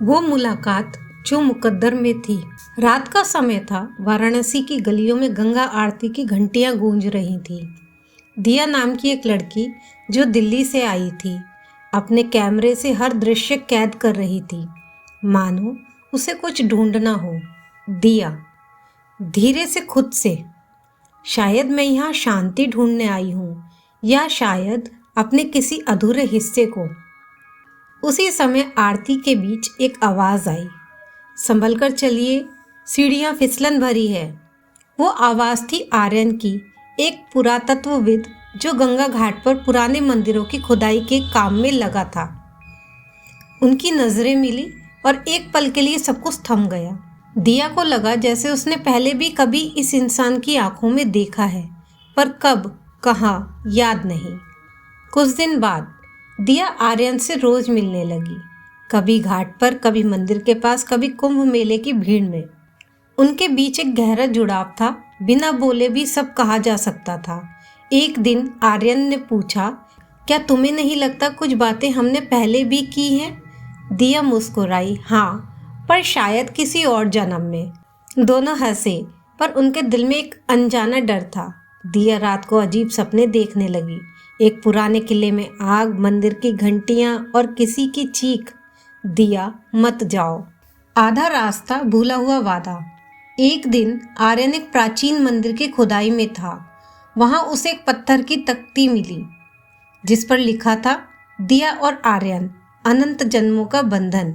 वो मुलाकात जो मुकद्दर में थी। रात का समय था। वाराणसी की गलियों में गंगा आरती की घंटियां गूंज रही थी। दिया नाम की एक लड़की जो दिल्ली से आई थी, अपने कैमरे से हर दृश्य कैद कर रही थी, मानो उसे कुछ ढूंढना हो। दिया धीरे से खुद से, शायद मैं यहाँ शांति ढूंढने आई हूँ, या शायद अपने किसी अधूरे हिस्से को। उसी समय आरती के बीच एक आवाज आई, संभल कर चलिए, सीढ़ियाँ फिसलन भरी है। वो आवाज थी आर्यन की, एक पुरातत्वविद जो गंगा घाट पर पुराने मंदिरों की खुदाई के काम में लगा था। उनकी नजरें मिली और एक पल के लिए सब कुछ थम गया। दिया को लगा जैसे उसने पहले भी कभी इस इंसान की आंखों में देखा है, पर कब, कहाँ, याद नहीं। कुछ दिन बाद दिया आर्यन से रोज मिलने लगी, कभी घाट पर, कभी मंदिर के पास, कभी कुंभ मेले की भीड़ में। उनके बीच एक गहरा जुड़ाव था, बिना बोले भी सब कहा जा सकता था। एक दिन आर्यन ने पूछा, क्या तुम्हें नहीं लगता कुछ बातें हमने पहले भी की हैं? दिया मुस्कुराई, हाँ, पर शायद किसी और जन्म में। दोनों हंसे, पर उनके दिल में एक अनजाना डर था। दिया रात को अजीब सपने देखने लगी, एक पुराने किले में आग, मंदिर की घंटियां और किसी की चीख, दिया मत जाओ। आधा रास्ता, भूला हुआ वादा। एक दिन आर्यन एक प्राचीन मंदिर की खुदाई में था। वहां उसे एक पत्थर की तख्ती मिली जिस पर लिखा था, दिया और आर्यन, अनंत जन्मों का बंधन।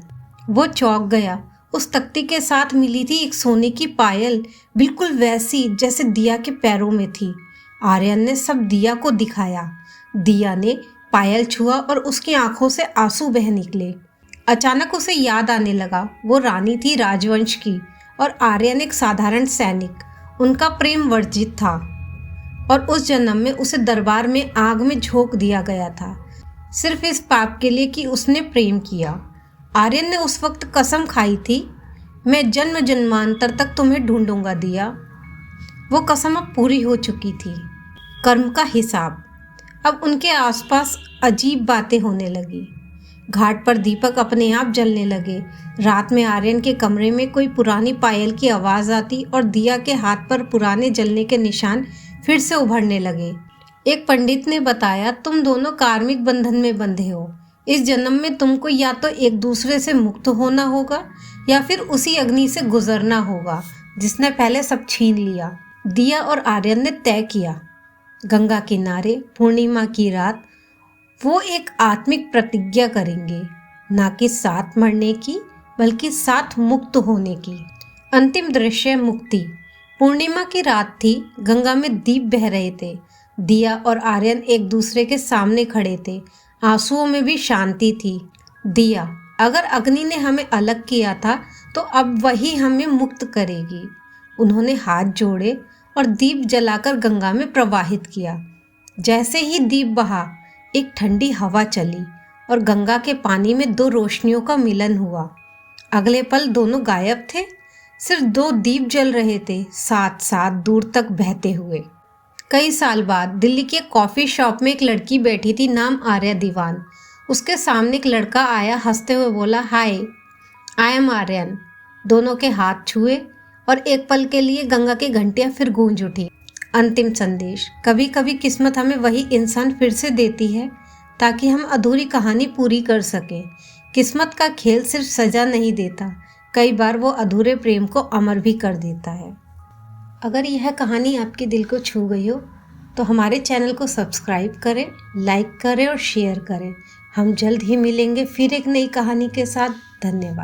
वो चौंक गया। उस तख्ती के साथ मिली थी एक सोने की पायल, बिल्कुल वैसी जैसे दिया के पैरों में थी। आर्यन ने सब दिया को दिखाया। दिया ने पायल छुआ और उसकी आंखों से आंसू बह निकले। अचानक उसे याद आने लगा, वो रानी थी राजवंश की और आर्यन एक साधारण सैनिक। उनका प्रेम वर्जित था और उस जन्म में उसे दरबार में आग में झोंक दिया गया था, सिर्फ इस पाप के लिए कि उसने प्रेम किया। आर्यन ने उस वक्त कसम खाई थी, मैं जन्म जन्मांतर तक तुम्हें ढूंढूंगा दिया। वो कसम अब पूरी हो चुकी थी। कर्म का हिसाब। अब उनके आसपास अजीब बातें होने लगी। घाट पर दीपक अपने आप जलने लगे। रात में आर्यन के कमरे में कोई पुरानी पायल की आवाज आती और दिया के हाथ पर पुराने जलने के निशान फिर से उभरने लगे। एक पंडित ने बताया, तुम दोनों कार्मिक बंधन में बंधे हो। इस जन्म में तुमको या तो एक दूसरे से मुक्त होना होगा या फिर उसी अग्नि से गुजरना होगा जिसने पहले सब छीन लिया। दिया और आर्यन ने तय किया। गंगा किनारे, पूर्णिमा की रात, वो एक आत्मिक प्रतिज्ञा करेंगे, ना कि साथ मरने की, बल्कि साथ मुक्त होने की। अंतिम दृश्य, मुक्ति। पूर्णिमा की रात थी, गंगा में दीप बह रहे थे। दिया और आर्यन एक दूसरे के सामने खड़े थे, आंसुओं में भी शांति थी। दिया, अगर अग्नि ने हमें अलग किया था तो अब वही हमें मुक्त करेगी। उन्होंने हाथ जोड़े और दीप जलाकर गंगा में प्रवाहित किया। जैसे ही दीप बहा, एक ठंडी हवा चली और गंगा के पानी में दो रोशनियों का मिलन हुआ। अगले पल दोनों गायब थे, सिर्फ दो दीप जल रहे थे, साथ साथ दूर तक बहते हुए। कई साल बाद दिल्ली की एक कॉफ़ी शॉप में एक लड़की बैठी थी, नाम आर्या दीवान। उसके सामने एक लड़का आया, हंसते हुए बोला, हाय, आई एम आर्यन। दोनों के हाथ छुए और एक पल के लिए गंगा की घंटियां फिर गूंज उठी। अंतिम संदेश। कभी कभी किस्मत हमें वही इंसान फिर से देती है ताकि हम अधूरी कहानी पूरी कर सकें। किस्मत का खेल सिर्फ सजा नहीं देता, कई बार वो अधूरे प्रेम को अमर भी कर देता है। अगर यह कहानी आपके दिल को छू गई हो तो हमारे चैनल को सब्सक्राइब करें, लाइक करें और शेयर करें। हम जल्द ही मिलेंगे फिर एक नई कहानी के साथ। धन्यवाद।